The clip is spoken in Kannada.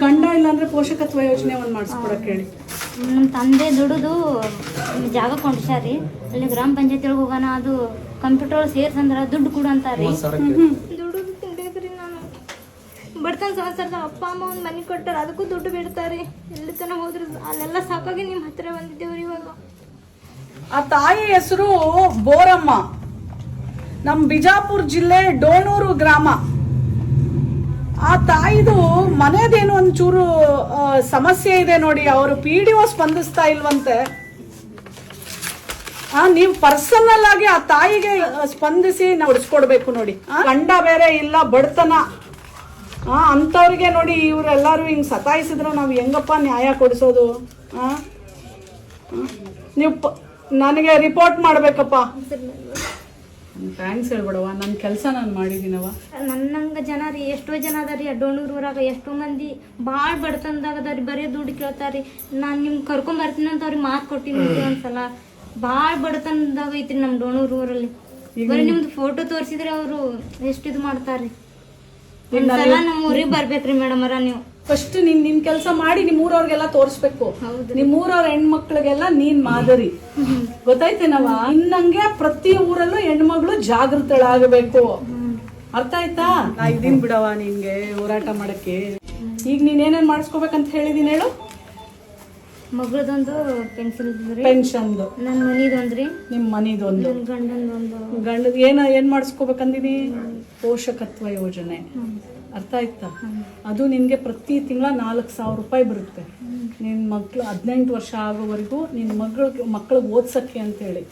ಗಂಡ ಇಲ್ಲ ಅಂದ್ರೆ ಪೋಷಕತ್ವ ಯೋಜನೆ ಒಂದು ಮಾಡಿಸ್ಕೊಡಕ್ ಹೇಳಿ. ನಮ್ಮ ತಂದೆ ದುಡಿದು ಜಾಗ ಕೊಂಡಿಸ್ಯಾರಿ, ಅಲ್ಲಿ ಗ್ರಾಮ ಪಂಚಾಯತಿ ಒಳಗೆ ಹೋಗೋಣ, ಅದು ಕಂಪ್ಯೂಟರ್ ಒಳಗೆ ಸೇರ್ಸಂದ್ರ ದುಡ್ಡು ಕೊಡು ಅಂತಾರಿ. ದುಡ್ಡು ತಿಂದೇಕ್ರಿ ನಾನು ಬಡತನ ಸಂಸಾರದ ಅಪ್ಪ ಅಮ್ಮ ಒಂದು ಮನೆ ಕೊಟ್ಟಾರ, ಅದಕ್ಕೂ ದುಡ್ಡು ಬಿಡ್ತಾರೆ. ಎಲ್ಲಿ ತನಕ ಹೋದ್ರು ಅಲ್ಲೆಲ್ಲ ಸಾಕಾಗಿ ನಿಮ್ಮ ಹತ್ರ ಬಂದಿದ್ದೇವ್ರಿ. ಇವಾಗ ಆ ತಾಯಿ ಹೆಸರು ಬೋರಮ್ಮ, ನಮ್ಮ ಬಿಜಾಪುರ ಜಿಲ್ಲೆ ಡೋಣೂರು ಗ್ರಾಮ. ಆ ತಾಯಿದು ಮನೆದೇನು ಒಂಚೂರು ಸಮಸ್ಯೆ ಇದೆ ನೋಡಿ, ಅವರು PDO ಸ್ಪಂದಿಸ್ತಾ ಇಲ್ವಂತೆ. ನೀವು ಪರ್ಸನಲ್ ಆಗಿ ಆ ತಾಯಿಗೆ ಸ್ಪಂದಿಸಿ ನಾವು ಹೊಡಿಸ್ಕೊಡ್ಬೇಕು ನೋಡಿ. ಗಂಡ ಬೇರೆ ಇಲ್ಲ, ಬಡತನ ಅಂತವ್ರಿಗೆ ನೋಡಿ ಇವರೆಲ್ಲರೂ ಹಿಂಗ್ ಸತಾಯಿಸಿದ್ರೆ ನಾವು ಹೆಂಗಪ್ಪ ನ್ಯಾಯ ಕೊಡಿಸೋದು? ನೀವು ನನಗೆ ರಿಪೋರ್ಟ್ ಮಾಡ್ಬೇಕಪ್ಪ. ಥ್ಯಾಂಕ್ಸ್ ಹೇಳ್ಬಿಡವ, ನನ್ನ ಕೆಲಸ ನಾನು ಮಾಡಿದ್ದೀನವ. ನನ್ನಂಗ ಜನ ರೀ, ಎಷ್ಟೋ ಜನ ಅದಾರಿ ಡೋಣೂರು ಊರಾಗ, ಎಷ್ಟೋ ಮಂದಿ ಭಾಳ ಬಡತನದಾಗ ಅದಾರಿ, ಬರೀ ದುಡ್ಡು ಕೇಳ್ತಾರಿ. ನಾನು ನಿಮ್ಗೆ ಕರ್ಕೊಂಡ್ ಬರ್ತೀನಿ ಅಂತ ಅವ್ರಿಗೆ ಮಾತು ಕೊಟ್ಟಿನಿ ಒಂದ್ಸಲ. ಭಾಳ ಬಡತನದಾಗ ಐತ್ರಿ ನಮ್ಮ ಡೋಣೂರು ಊರಲ್ಲಿ. ಬರೀ ನಿಮ್ದು ಫೋಟೋ ತೋರಿಸಿದ್ರೆ ಅವರು ಎಷ್ಟು ಇದು ಮಾಡ್ತಾರ್ರಿ. ಒಂದ್ಸಲ ನಮ್ಮ ಊರಿಗೆ ಬರ್ಬೇಕ್ರಿ ಮೇಡಮ್ ಅವರ. ನೀವು ಫಸ್ಟ್ ನಿನ್ ಕೆಲಸ ಮಾಡಿ ನಿಮ್ಮೂರವ್ರಿಗೆಲ್ಲ ತೋರಿಸ್ಬೇಕು. ನಿಮ್ಮೂರವ್ರ ಹೆಣ್ಮಕ್ಳಿಗೆಲ್ಲ ನೀನ್ ಮಾದರಿ, ಗೊತ್ತಾಯ್ತೇನವ? ಇನ್ನಂಗೆ ಪ್ರತಿ ಊರಲ್ಲೂ ಹೆಣ್ಮಗಳು ಜಾಗೃತಳಾಗಬೇಕು, ಅರ್ಥ ಆಯ್ತಾ? ನಾ ಇದೀನ್ ಬಿಡವ ನಿನ್ಗೆ ಹೋರಾಟ ಮಾಡಕ್ಕೆ. ಈಗ ನೀನ್ ಏನೇನ್ ಮಾಡಿಸ್ಕೋಬೇಕಂತ ಹೇಳಿದೀನಿ ಹೇಳು. ಮಗಳದೊಂದು ಪೆನ್ಷನ್, ನನ್ನ ಮನಿದೊಂದ್ರಿ, ನಿಮ್ ಮನಿದೊಂದು, ಗಂಡದ ಏನ್ ಮಾಡಿಸ್ಕೋಬೇಕಂದಿನಿ? ಪೋಷಕತ್ವ ಯೋಜನೆ, ಅರ್ಥ ಆಯ್ತಾ? ಅದು ನಿನ್ಗೆ ಪ್ರತಿ ತಿಂಗಳ 4,000 ರೂಪಾಯಿ ಬರುತ್ತೆ. ನಿನ್ ಮಕ್ಳು 18 ವರ್ಷ ಆಗೋವರೆಗೂ ನಿನ್ ಮಕ್ಳಿಗೆ ಓದ್ಸಕ್ಕೆ ಅಂತ ಹೇಳಿ.